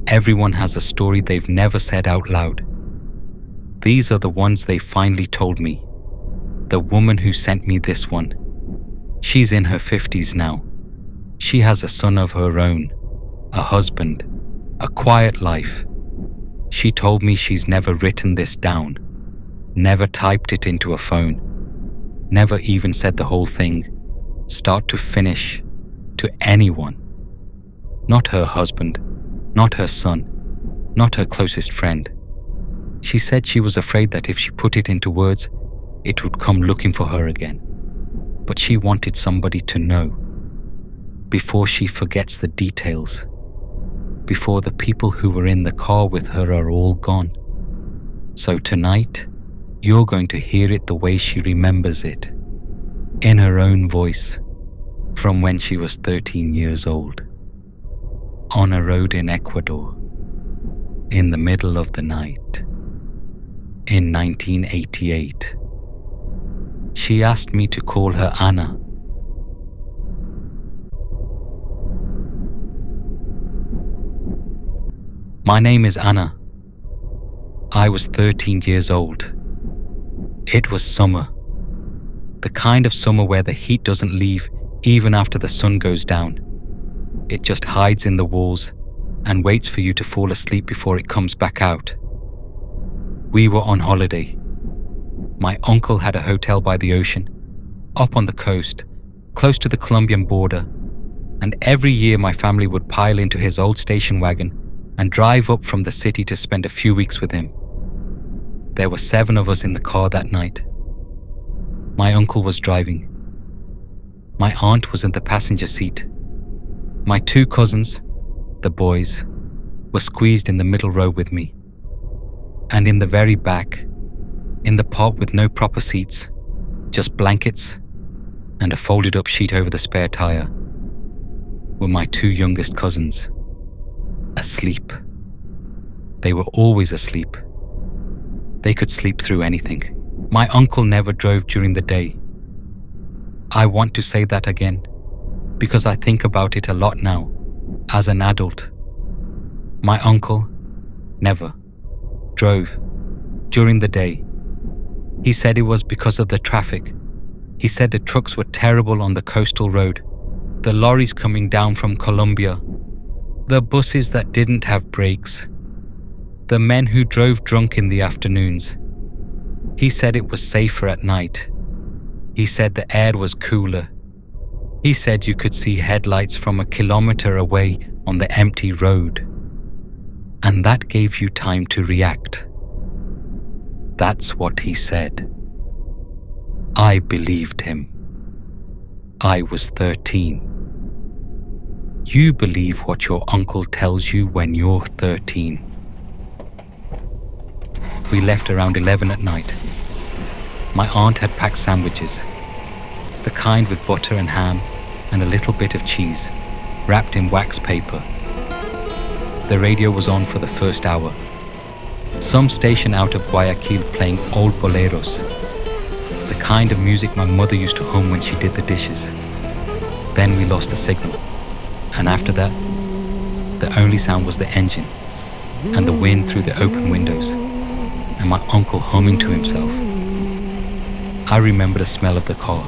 Everyone has a story they've never said out loud. These are the ones they finally told me. The woman who sent me this one. She's in her 50s now. She has a son of her own, a husband, a quiet life. She told me she's never written this down, never typed it into a phone, never even said the whole thing, start to finish, to anyone. Not her husband, not her son, not her closest friend. She said she was afraid that if she put it into words, it would come looking for her again. But she wanted somebody to know, before she forgets the details, before the people who were in the car with her are all gone. So tonight, you're going to hear it the way she remembers it, in her own voice, from when she was 13 years old, on a road in Ecuador, in the middle of the night, in 1988. She asked me to call her Anna. My name is Anna. I was 13 years old. It was summer. The kind of summer where the heat doesn't leave even after the sun goes down. It just hides in the walls and waits for you to fall asleep before it comes back out. We were on holiday. My uncle had a hotel by the ocean, up on the coast, close to the Colombian border, and every year my family would pile into his old station wagon and drive up from the city to spend a few weeks with him. There were 7 of us in the car that night. My uncle was driving. My aunt was in the passenger seat. My 2 cousins, the boys, were squeezed in the middle row with me. And in the very back, in the part with no proper seats, just blankets and a folded up sheet over the spare tire, were my 2 youngest cousins, asleep. They were always asleep. They could sleep through anything. My uncle never drove during the day. I want to say that again, because I think about it a lot now, as an adult. My uncle never drove during the day. He said it was because of the traffic. He said the trucks were terrible on the coastal road, the lorries coming down from Colombia, the buses that didn't have brakes, the men who drove drunk in the afternoons. He said it was safer at night. He said the air was cooler. He said you could see headlights from a kilometer away on the empty road. And that gave you time to react. That's what he said. I believed him. I was 13. You believe what your uncle tells you when you're 13. We left around 11 at night. My aunt had packed sandwiches, the kind with butter and ham and a little bit of cheese, wrapped in wax paper. The radio was on for the first hour. Some station out of Guayaquil playing old boleros, the kind of music my mother used to hum when she did the dishes. Then we lost the signal, and after that, the only sound was the engine and the wind through the open windows, and my uncle humming to himself. I remember the smell of the car,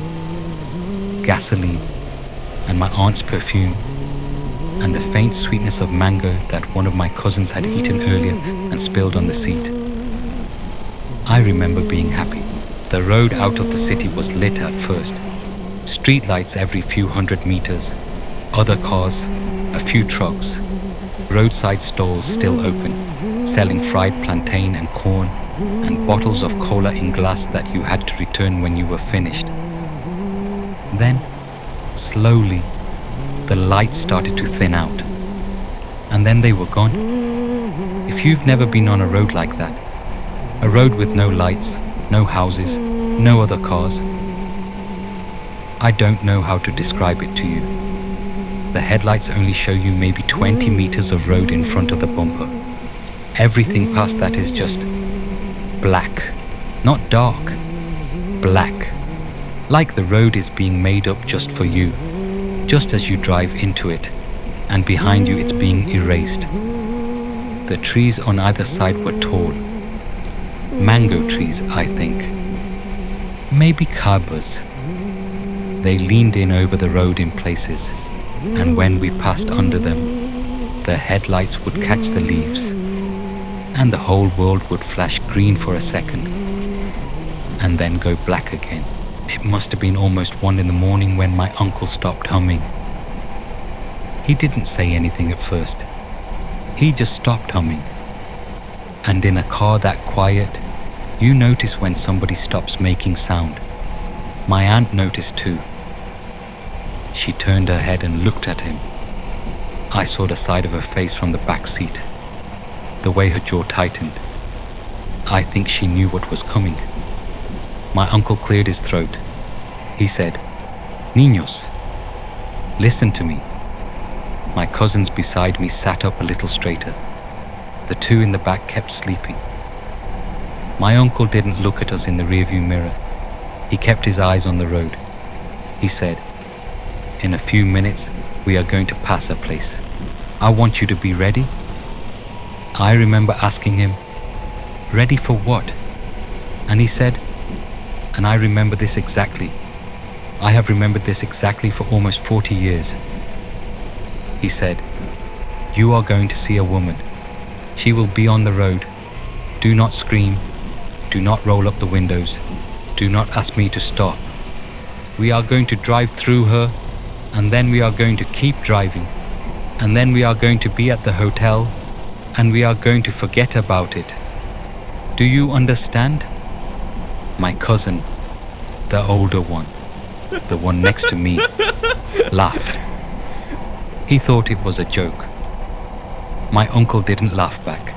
gasoline, and my aunt's perfume, and the faint sweetness of mango that one of my cousins had eaten earlier and spilled on the seat. I remember being happy. The road out of the city was lit at first. Street lights every few hundred meters, other cars, a few trucks, roadside stalls still open, selling fried plantain and corn, and bottles of cola in glass that you had to return when you were finished. Then, slowly, the lights started to thin out, and then they were gone. If you've never been on a road like that, a road with no lights, no houses, no other cars, I don't know how to describe it to you. The headlights only show you maybe 20 meters of road in front of the bumper. Everything past that is just black, not dark, black. Like the road is being made up just for you, just as you drive into it, and behind you it's being erased. The trees on either side were tall. Mango trees, I think. Maybe kabas. They leaned in over the road in places, and when we passed under them, the headlights would catch the leaves, and the whole world would flash green for a second, and then go black again. It must have been almost 1 a.m. when my uncle stopped humming. He didn't say anything at first. He just stopped humming. And in a car that quiet, you notice when somebody stops making sound. My aunt noticed too. She turned her head and looked at him. I saw the side of her face from the back seat, the way her jaw tightened. I think she knew what was coming. My uncle cleared his throat. He said, "Niños, listen to me." My cousins beside me sat up a little straighter. The two in the back kept sleeping. My uncle didn't look at us in the rearview mirror. He kept his eyes on the road. He said, "In a few minutes, we are going to pass a place. I want you to be ready." I remember asking him, "Ready for what?" And he said, and I remember this exactly. I have remembered this exactly for almost 40 years. He said, "You are going to see a woman. She will be on the road. Do not scream. Do not roll up the windows. Do not ask me to stop. We are going to drive through her, and then we are going to keep driving. And then we are going to be at the hotel, and we are going to forget about it. Do you understand?" My cousin, the older one, the one next to me, laughed. He thought it was a joke. My uncle didn't laugh back.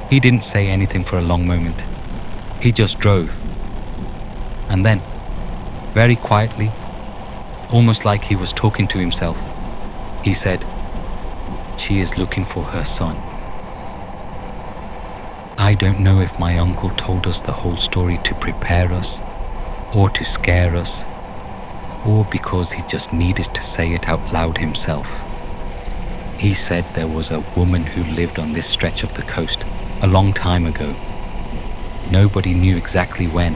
He didn't say anything for a long moment. He just drove. And then, very quietly, almost like he was talking to himself, he said, "She is looking for her son." I don't know if my uncle told us the whole story to prepare us, or to scare us, or because he just needed to say it out loud himself. He said there was a woman who lived on this stretch of the coast a long time ago. Nobody knew exactly when.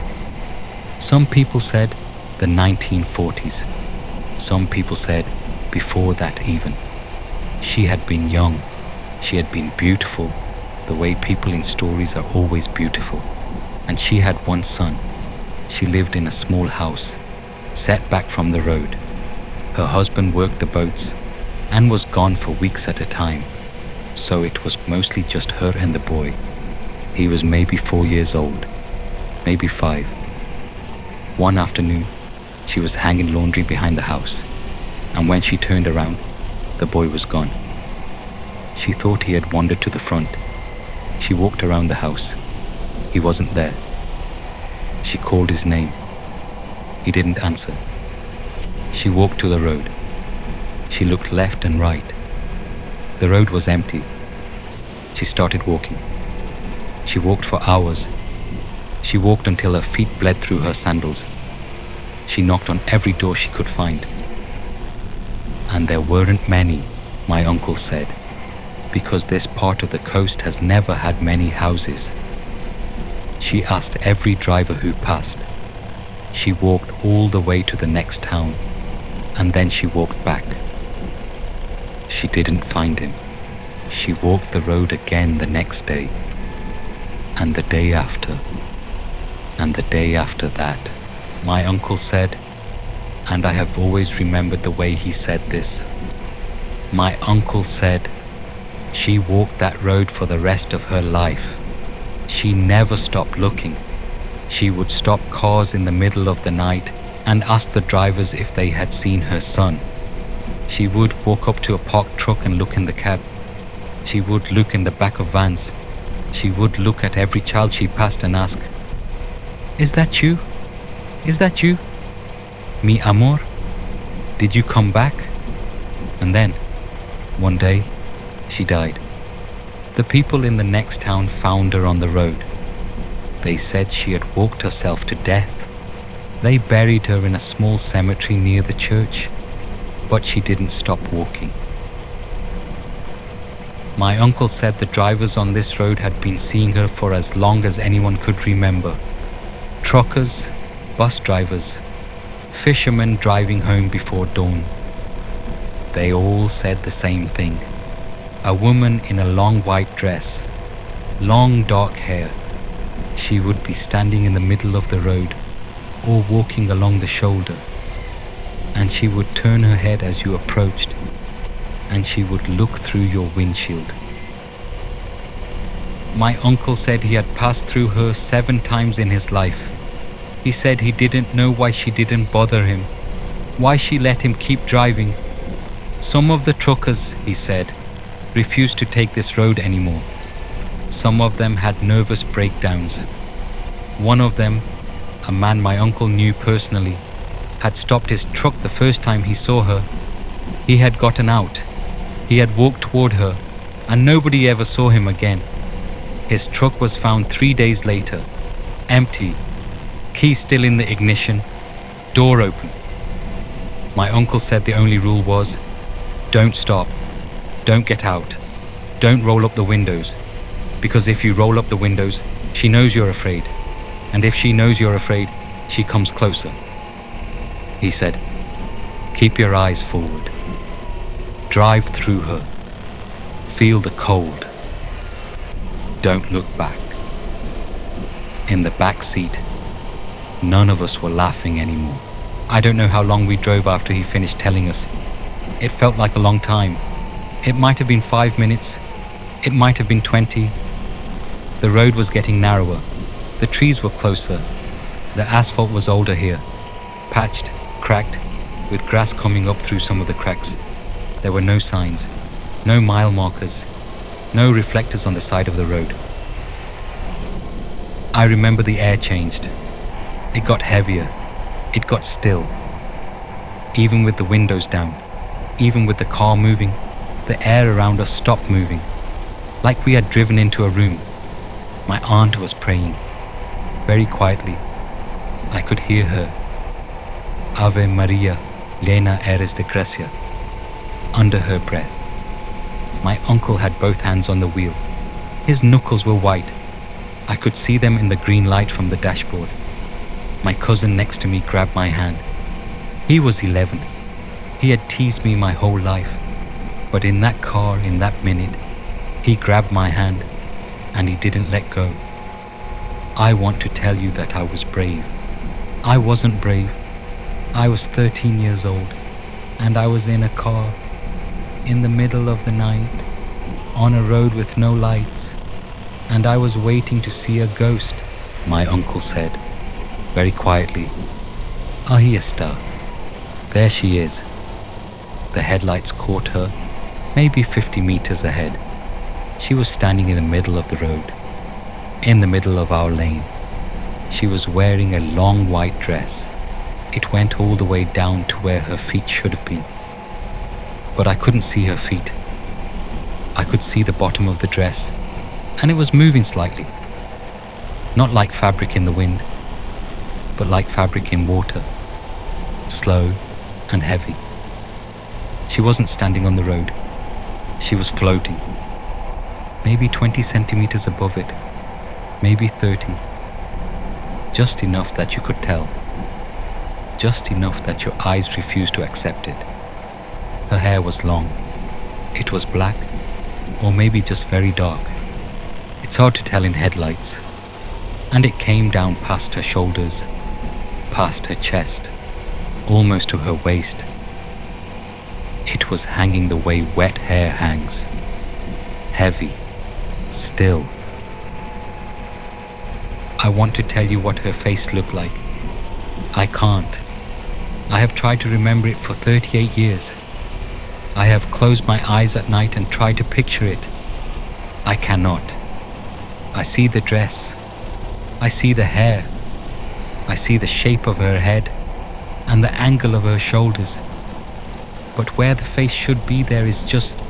Some people said the 1940s. Some people said before that even. She had been young. She had been beautiful, the way people in stories are always beautiful. And she had one son. She lived in a small house, set back from the road. Her husband worked the boats and was gone for weeks at a time, so it was mostly just her and the boy. He was maybe 4 years old, maybe 5. One afternoon, she was hanging laundry behind the house, and when she turned around, the boy was gone. She thought he had wandered to the front. She walked around the house. He wasn't there. She called his name. He didn't answer. She walked to the road. She looked left and right. The road was empty. She started walking. She walked for hours. She walked until her feet bled through her sandals. She knocked on every door she could find. And there weren't many, my uncle said, because this part of the coast has never had many houses. She asked every driver who passed. She walked all the way to the next town, and then she walked back. She didn't find him. She walked the road again the next day, and the day after, and the day after that. My uncle said, and I have always remembered the way he said this. My uncle said, she walked that road for the rest of her life. She never stopped looking. She would stop cars in the middle of the night and ask the drivers if they had seen her son. She would walk up to a parked truck and look in the cab. She would look in the back of vans. She would look at every child she passed and ask, "Is that you? Is that you? Mi amor? Did you come back?" And then, one day, she died. The people in the next town found her on the road. They said she had walked herself to death. They buried her in a small cemetery near the church, but she didn't stop walking. My uncle said the drivers on this road had been seeing her for as long as anyone could remember. Truckers, bus drivers, fishermen driving home before dawn. They all said the same thing. A woman in a long white dress, long dark hair. She would be standing in the middle of the road or walking along the shoulder, and she would turn her head as you approached, and she would look through your windshield. My uncle said he had passed through her 7 times in his life. He said he didn't know why she didn't bother him, why she let him keep driving. Some of the truckers, he said, refused to take this road anymore. Some of them had nervous breakdowns. One of them, a man my uncle knew personally, had stopped his truck the first time he saw her. He had gotten out. He had walked toward her, and nobody ever saw him again. His truck was found 3 days later, empty, key still in the ignition, door open. My uncle said the only rule was, don't stop, don't get out, don't roll up the windows, because if you roll up the windows, she knows you're afraid, and if she knows you're afraid, she comes closer. He said, keep your eyes forward, drive through her, feel the cold, don't look back. In the back seat, none of us were laughing anymore. I don't know how long we drove after he finished telling us. It felt like a long time. It might have been 5 minutes. It might have been 20. The road was getting narrower. The trees were closer. The asphalt was older here, patched, cracked, with grass coming up through some of the cracks. There were no signs, no mile markers, no reflectors on the side of the road. I remember the air changed. It got heavier. It got still. Even with the windows down, even with the car moving, the air around us stopped moving, like we had driven into a room. My aunt was praying, very quietly. I could hear her, Ave Maria, llena eres de gracia, under her breath. My uncle had both hands on the wheel. His knuckles were white. I could see them in the green light from the dashboard. My cousin next to me grabbed my hand. He was 11. He had teased me my whole life. But in that car, in that minute, he grabbed my hand and he didn't let go. I want to tell you that I was brave. I wasn't brave. I was 13 years old and I was in a car in the middle of the night on a road with no lights, and I was waiting to see a ghost, my uncle said, very quietly. Ahí está. There she is. The headlights caught her, maybe 50 meters ahead. She was standing in the middle of the road, in the middle of our lane. She was wearing a long white dress. It went all the way down to where her feet should have been. But I couldn't see her feet. I could see the bottom of the dress, and it was moving slightly. Not like fabric in the wind, but like fabric in water, slow and heavy. She wasn't standing on the road. She was floating, maybe 20 centimeters above it, maybe 30. Just enough that you could tell, just enough that your eyes refused to accept it. Her hair was long. It was black, or maybe just very dark. It's hard to tell in headlights. And it came down past her shoulders, past her chest, almost to her waist. It was hanging the way wet hair hangs, heavy, still. I want to tell you what her face looked like. I can't. I have tried to remember it for 38 years. I have closed my eyes at night and tried to picture it. I cannot. I see the dress. I see the hair. I see the shape of her head and the angle of her shoulders. But where the face should be, there is just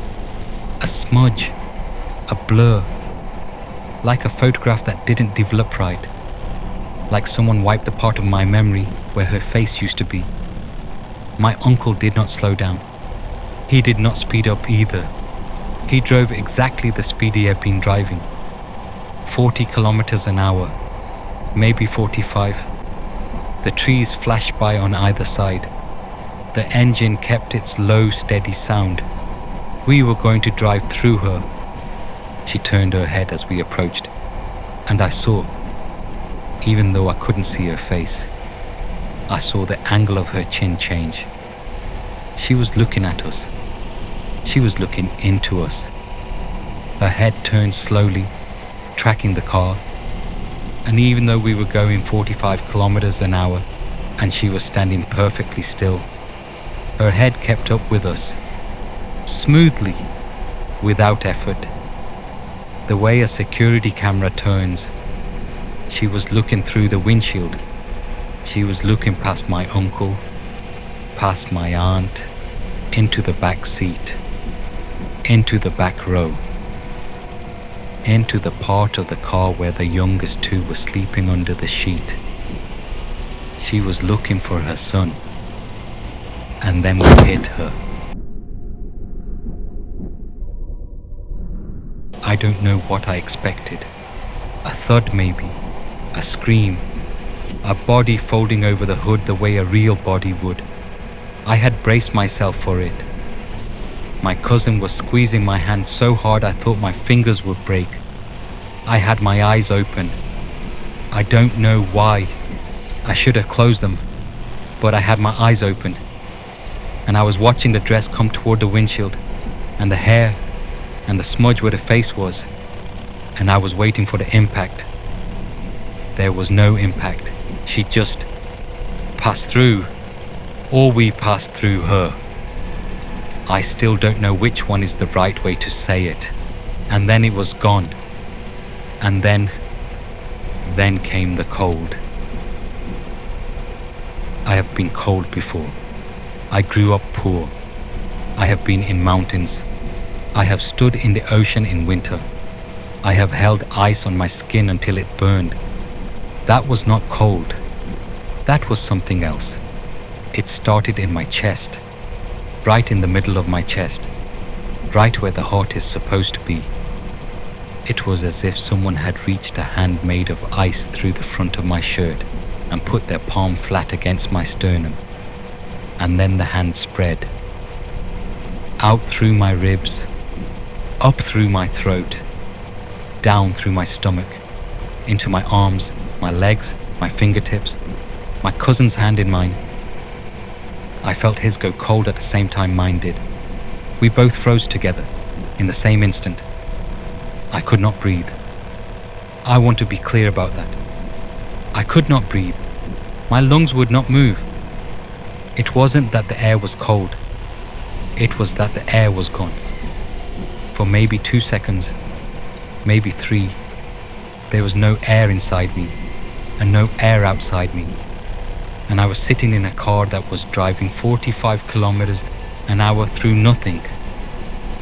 a smudge, a blur, like a photograph that didn't develop right, like someone wiped the part of my memory where her face used to be. My uncle did not slow down. He did not speed up either. He drove exactly the speed he had been driving, 40 kilometers an hour, maybe 45. The trees flashed by on either side. The engine kept its low, steady sound. We were going to drive through her. She turned her head as we approached, and I saw, even though I couldn't see her face, I saw the angle of her chin change. She was looking at us. She was looking into us. Her head turned slowly, tracking the car, and even though we were going 45 kilometers an hour and she was standing perfectly still, her head kept up with us, smoothly, without effort. The way a security camera turns, she was looking through the windshield. She was looking past my uncle, past my aunt, into the back seat, into the back row, into the part of the car where the youngest two were sleeping under the sheet. She was looking for her son, and then we hit her. I don't know what I expected. A thud maybe, a scream, a body folding over the hood the way a real body would. I had braced myself for it. My cousin was squeezing my hand so hard I thought my fingers would break. I had my eyes open. I don't know why. I should have closed them, but I had my eyes open. And I was watching the dress come toward the windshield, and the hair, and the smudge where the face was. And I was waiting for the impact. There was no impact. She just passed through, or we passed through her. I still don't know which one is the right way to say it. And then it was gone. And then came the cold. I have been cold before. I grew up poor. I have been in mountains. I have stood in the ocean in winter. I have held ice on my skin until it burned. That was not cold. That was something else. It started in my chest, right in the middle of my chest, right where the heart is supposed to be. It was as if someone had reached a hand made of ice through the front of my shirt and put their palm flat against my sternum. And then the hand spread, out through my ribs, up through my throat, down through my stomach, into my arms, my legs, my fingertips, my cousin's hand in mine. I felt his go cold at the same time mine did. We both froze together, in the same instant. I could not breathe. I want to be clear about that. I could not breathe. My lungs would not move. It wasn't that the air was cold. It was that the air was gone. For maybe 2 seconds, maybe 3, there was no air inside me and no air outside me. And I was sitting in a car that was driving 45 kilometers an hour through nothing.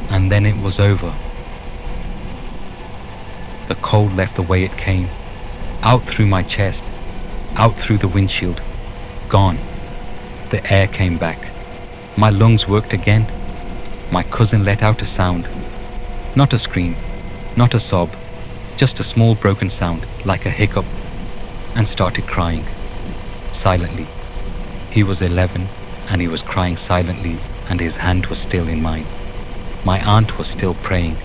And then it was over. The cold left the way it came, out through my chest, out through the windshield, gone. The air came back. My lungs worked again. My cousin let out a sound. Not a scream, not a sob, just a small broken sound like a hiccup, and started crying. Silently. He was 11 and he was crying silently, and his hand was still in mine. My aunt was still praying.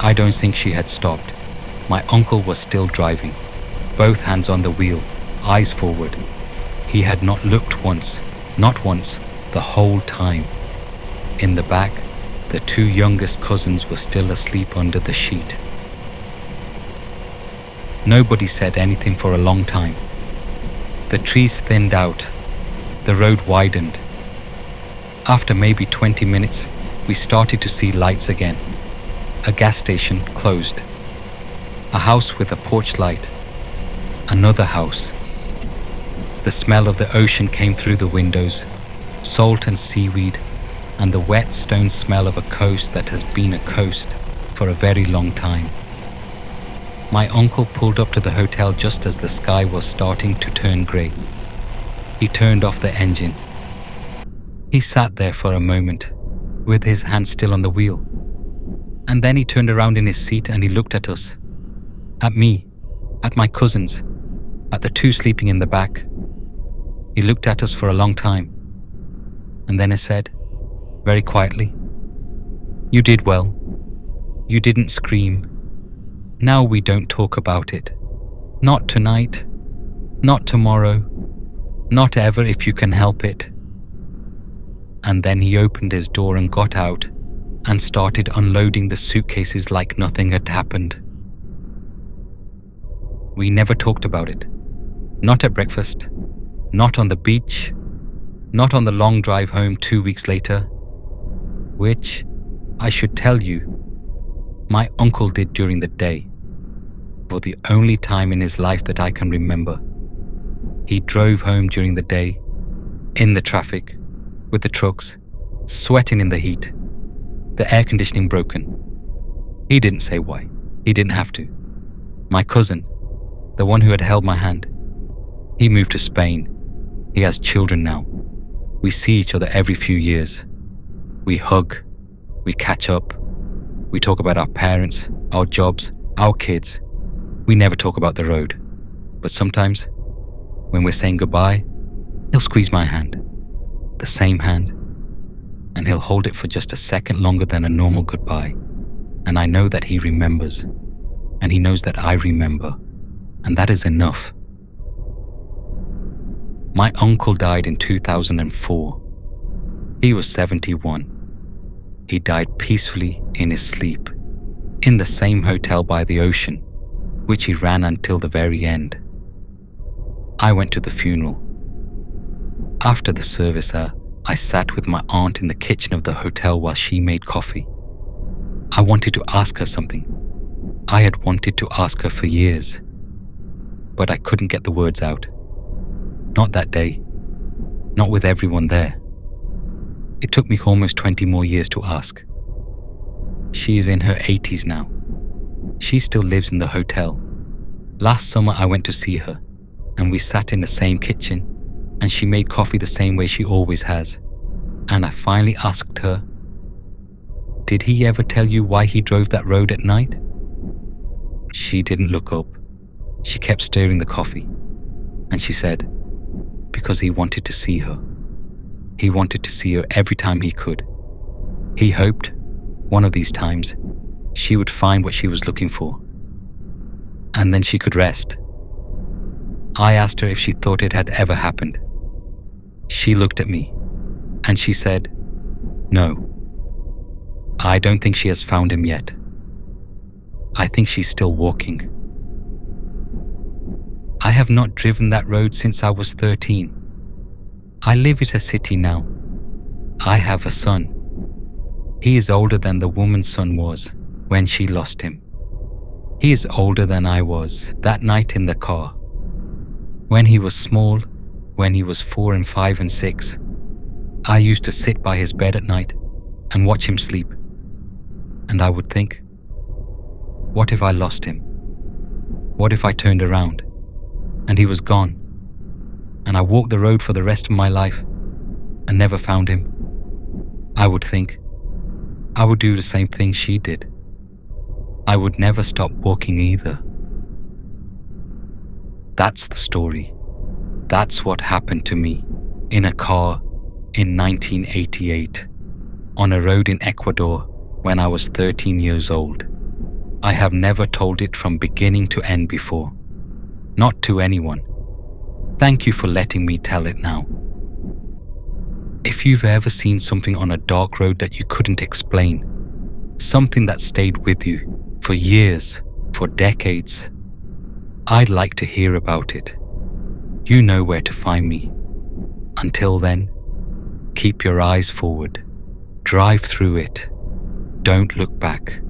I don't think she had stopped. My uncle was still driving, both hands on the wheel, eyes forward. He had not looked once, not once, the whole time. In the back, the 2 youngest cousins were still asleep under the sheet. Nobody said anything for a long time. The trees thinned out. The road widened. After maybe 20 minutes, we started to see lights again. A gas station closed. A house with a porch light. Another house. The smell of the ocean came through the windows, salt and seaweed, and the wet stone smell of a coast that has been a coast for a very long time. My uncle pulled up to the hotel just as the sky was starting to turn grey. He turned off the engine. He sat there for a moment, with his hand still on the wheel, And then he turned around in his seat and he looked at us. At me, at my cousins, at the two sleeping in the back. He looked at us for a long time. And then he said, very quietly, "You did well. You didn't scream. Now we don't talk about it. Not tonight. Not tomorrow. Not ever if you can help it." And then he opened his door and got out and started unloading the suitcases like nothing had happened. We never talked about it. Not at breakfast. Not on the beach. Not on the long drive home 2 weeks later. Which, I should tell you, my uncle did during the day. For the only time in his life that I can remember. He drove home during the day, in the traffic, with the trucks, sweating in the heat, the air conditioning broken. He didn't say why. He didn't have to. My cousin, the one who had held my hand, he moved to Spain. He has children now. We see each other every few years. We hug. We catch up. We talk about our parents, our jobs, our kids. We never talk about the road. But sometimes, when we're saying goodbye, he'll squeeze my hand, the same hand, and he'll hold it for just a second longer than a normal goodbye. And I know that he remembers, and he knows that I remember, and that is enough. My uncle died in 2004. He was 71. He died peacefully in his sleep, in the same hotel by the ocean, which he ran until the very end. I went to the funeral. After the service, I sat with my aunt in the kitchen of the hotel while she made coffee. I wanted to ask her something. I had wanted to ask her for years, but I couldn't get the words out. Not that day. Not with everyone there. It took me almost 20 more years to ask. She is in her 80s now. She still lives in the hotel. Last summer I went to see her, and we sat in the same kitchen, and she made coffee the same way she always has. And I finally asked her, "Did he ever tell you why he drove that road at night?" She didn't look up. She kept stirring the coffee, and she said, "Because he wanted to see her. He wanted to see her every time he could. He hoped, one of these times, she would find what she was looking for. And then she could rest." I asked her if she thought it had ever happened. She looked at me, and she said, "No. I don't think she has found him yet. I think she's still walking." I have not driven that road since I was 13. I live in a city now. I have a son. He is older than the woman's son was when she lost him. He is older than I was that night in the car. When he was small, when he was 4 and 5 and 6, I used to sit by his bed at night and watch him sleep. And I would think, what if I lost him? What if I turned around and he was gone, and I walked the road for the rest of my life and never found him? I would think, I would do the same thing she did. I would never stop walking either. That's the story. That's what happened to me in a car in 1988 on a road in Ecuador when I was 13 years old. I have never told it from beginning to end before. Not to anyone. Thank you for letting me tell it now. If you've ever seen something on a dark road that you couldn't explain, something that stayed with you for years, for decades, I'd like to hear about it. You know where to find me. Until then, keep your eyes forward. Drive through it. Don't look back.